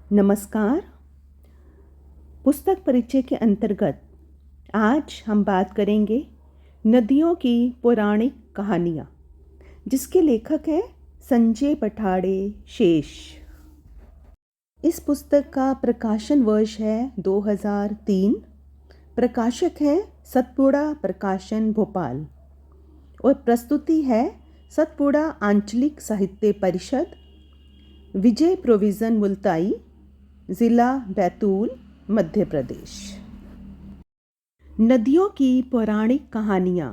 नमस्कार। पुस्तक परिचय के अंतर्गत आज हम बात करेंगे नदियों की पौराणिक कहानियाँ, जिसके लेखक हैं संजय पठाड़े शेष। इस पुस्तक का प्रकाशन वर्ष है 2003। प्रकाशक है सतपुड़ा प्रकाशन भोपाल और प्रस्तुति है सतपुड़ा आंचलिक साहित्य परिषद, विजय प्रोविज़न मुल्ताई, ज़िला बैतूल, मध्य प्रदेश। नदियों की पौराणिक कहानियाँ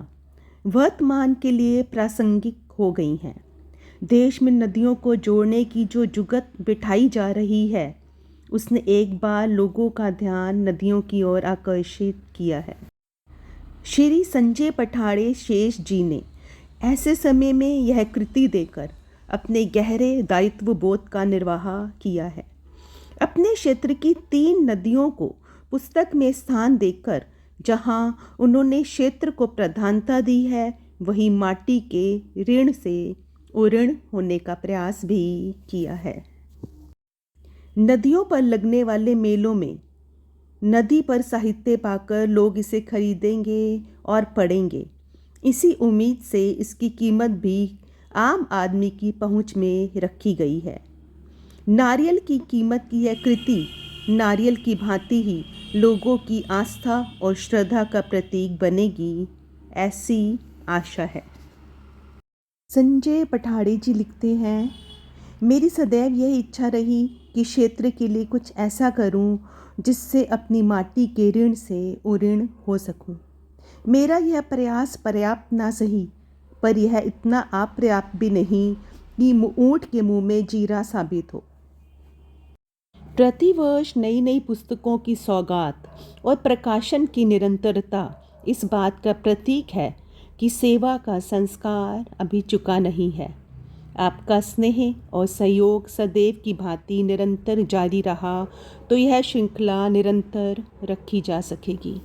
वर्तमान के लिए प्रासंगिक हो गई हैं। देश में नदियों को जोड़ने की जो जुगत बिठाई जा रही है, उसने एक बार लोगों का ध्यान नदियों की ओर आकर्षित किया है। श्री संजय पठाड़े शेष जी ने ऐसे समय में यह कृति देकर अपने गहरे दायित्व बोध का निर्वाह किया है। अपने क्षेत्र की 3 नदियों को पुस्तक में स्थान देकर जहां उन्होंने क्षेत्र को प्रधानता दी है, वहीं माटी के ऋण से उऋण होने का प्रयास भी किया है। नदियों पर लगने वाले मेलों में नदी पर साहित्य पाकर लोग इसे खरीदेंगे और पढ़ेंगे। इसी उम्मीद से इसकी कीमत भी आम आदमी की पहुंच में रखी गई है। नारियल की कीमत की यह कृति नारियल की भांति ही लोगों की आस्था और श्रद्धा का प्रतीक बनेगी, ऐसी आशा है। संजय पठाड़े जी लिखते हैं, मेरी सदैव यह इच्छा रही कि क्षेत्र के लिए कुछ ऐसा करूं जिससे अपनी माटी के ऋण से उऋण हो सकूं। मेरा यह प्रयास पर्याप्त ना सही, पर यह इतना अपर्याप्त भी नहीं कि ऊंट के मुंह में जीरा साबित हो। प्रतिवर्ष नई नई पुस्तकों की सौगात और प्रकाशन की निरंतरता इस बात का प्रतीक है कि सेवा का संस्कार अभी चुका नहीं है। आपका स्नेह और सहयोग सदैव की भांति निरंतर जारी रहा तो यह श्रृंखला निरंतर रखी जा सकेगी।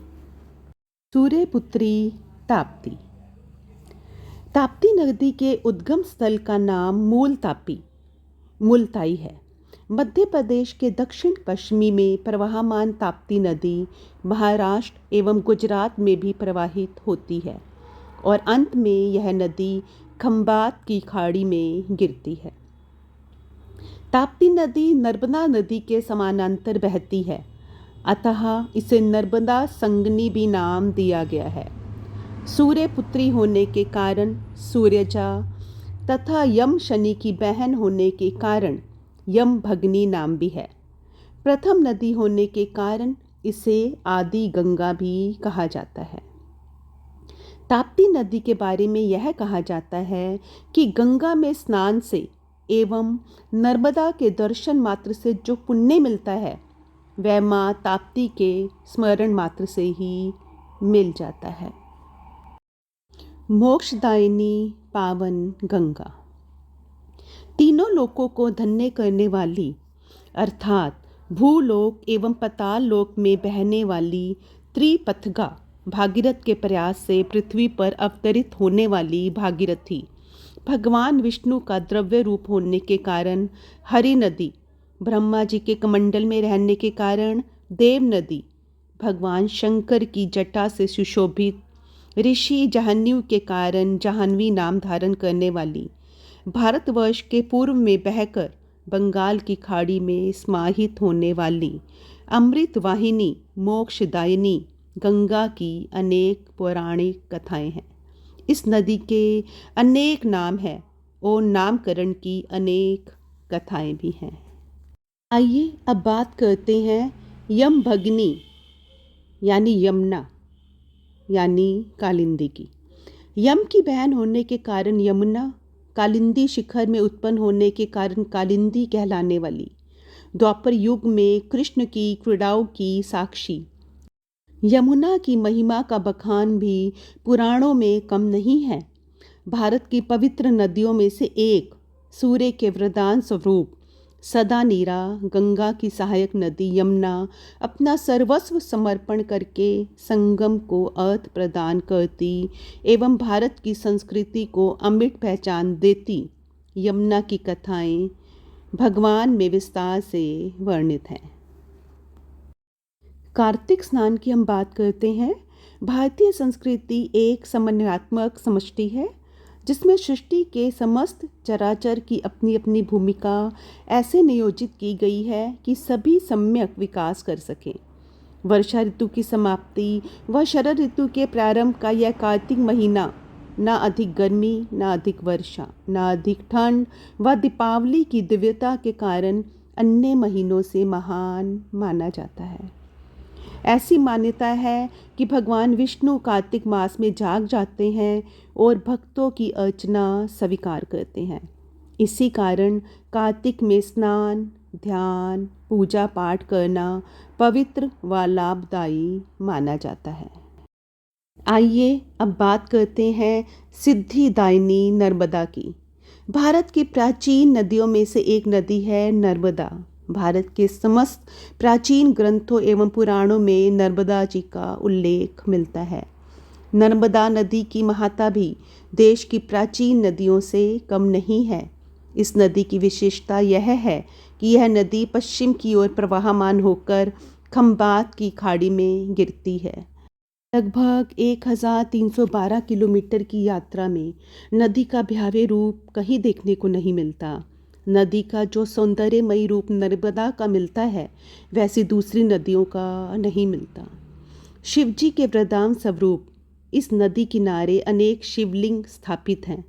सूर्यपुत्री ताप्ती। ताप्ती नदी के उद्गम स्थल का नाम मुल्ताई है। मध्य प्रदेश के दक्षिण पश्चिमी में प्रवाहमान ताप्ती नदी महाराष्ट्र एवं गुजरात में भी प्रवाहित होती है और अंत में यह नदी खंबात की खाड़ी में गिरती है। ताप्ती नदी नर्मदा नदी के समानांतर बहती है, अतः इसे नर्मदा संगनी भी नाम दिया गया है। सूर्यपुत्री होने के कारण सूर्यजा तथा यम शनि की बहन होने के कारण यम भगनी नाम भी है। प्रथम नदी होने के कारण इसे आदि गंगा भी कहा जाता है। ताप्ती नदी के बारे में यह कहा जाता है कि गंगा में स्नान से एवं नर्मदा के दर्शन मात्र से जो पुण्य मिलता है, वह माँ ताप्ती के स्मरण मात्र से ही मिल जाता है। मोक्षदायिनी पावन गंगा। तीनों लोकों को धन्य करने वाली अर्थात भूलोक एवं पाताल लोक में बहने वाली त्रिपथगा भागीरथ के प्रयास से पृथ्वी पर अवतरित होने वाली भागीरथी भगवान विष्णु का द्रव्य रूप होने के कारण हरि नदी, ब्रह्मा जी के कमंडल में रहने के कारण देव नदी, भगवान शंकर की जटा से सुशोभित ऋषि जाह्नवी के कारण जाह्नवी नाम धारण करने वाली, भारतवर्ष के पूर्व में बहकर बंगाल की खाड़ी में समाहित होने वाली अमृत वाहिनी मोक्षदायिनी गंगा की अनेक पौराणिक कथाएं हैं। इस नदी के अनेक नाम हैं और नामकरण की अनेक कथाएं भी हैं। आइए अब बात करते हैं यम भगनी यानी यमुना यानी कालिंदी की। यम की बहन होने के कारण यमुना, कालिंदी शिखर में उत्पन्न होने के कारण कालिंदी कहलाने वाली, द्वापर युग में कृष्ण की क्रीड़ाओं की साक्षी यमुना की महिमा का बखान भी पुराणों में कम नहीं है। भारत की पवित्र नदियों में से एक, सूर्य के वरदान स्वरूप सदा नीरा गंगा की सहायक नदी यमुना अपना सर्वस्व समर्पण करके संगम को अर्थ प्रदान करती एवं भारत की संस्कृति को अमिट पहचान देती यमुना की कथाएं भगवान में विस्तार से वर्णित हैं। कार्तिक स्नान की हम बात करते हैं। भारतीय संस्कृति एक समन्वयात्मक समष्टि है जिसमें सृष्टि के समस्त चराचर की अपनी अपनी भूमिका ऐसे नियोजित की गई है कि सभी सम्यक विकास कर सकें। वर्षा ऋतु की समाप्ति व शरद ऋतु के प्रारंभ का यह कार्तिक महीना ना अधिक गर्मी, ना अधिक वर्षा, ना अधिक ठंड व दीपावली की दिव्यता के कारण अन्य महीनों से महान माना जाता है। ऐसी मान्यता है कि भगवान विष्णु कार्तिक मास में जाग जाते हैं और भक्तों की अर्चना स्वीकार करते हैं। इसी कारण कार्तिक में स्नान, ध्यान, पूजा पाठ करना पवित्र व लाभदायी माना जाता है। आइए अब बात करते हैं सिद्धिदायिनी नर्मदा की। भारत की प्राचीन नदियों में से एक नदी है नर्मदा। भारत के समस्त प्राचीन ग्रंथों एवं पुराणों में नर्मदा जी का उल्लेख मिलता है। नर्मदा नदी की महत्ता भी देश की प्राचीन नदियों से कम नहीं है। इस नदी की विशेषता यह है कि यह नदी पश्चिम की ओर प्रवाहमान होकर खंबात की खाड़ी में गिरती है। लगभग 1312 किलोमीटर की यात्रा में नदी का भयावह रूप कहीं देखने को नहीं मिलता। नदी का जो सौंदर्यमयी रूप नर्मदा का मिलता है वैसी दूसरी नदियों का नहीं मिलता। शिवजी के वरदान स्वरूप इस नदी किनारे अनेक शिवलिंग स्थापित हैं,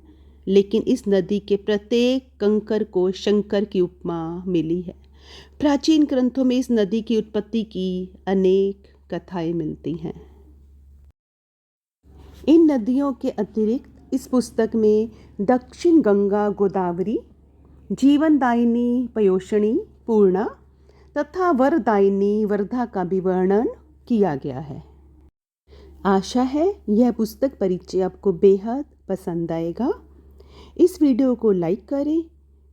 लेकिन इस नदी के प्रत्येक कंकर को शंकर की उपमा मिली है। प्राचीन ग्रंथों में इस नदी की उत्पत्ति की अनेक कथाएं मिलती हैं। इन नदियों के अतिरिक्त इस पुस्तक में दक्षिण गंगा गोदावरी, जीवनदायिनी पयोषणी पूर्णा तथा वरदायिनी वर्धा का भी वर्णन किया गया है। आशा है यह पुस्तक परिचय आपको बेहद पसंद आएगा। इस वीडियो को लाइक करें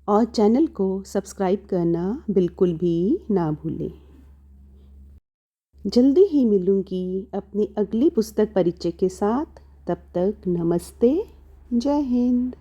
और चैनल को सब्सक्राइब करना बिल्कुल भी ना भूलें। जल्दी ही मिलूंगी अपनी अगली पुस्तक परिचय के साथ। तब तक नमस्ते, जय हिंद।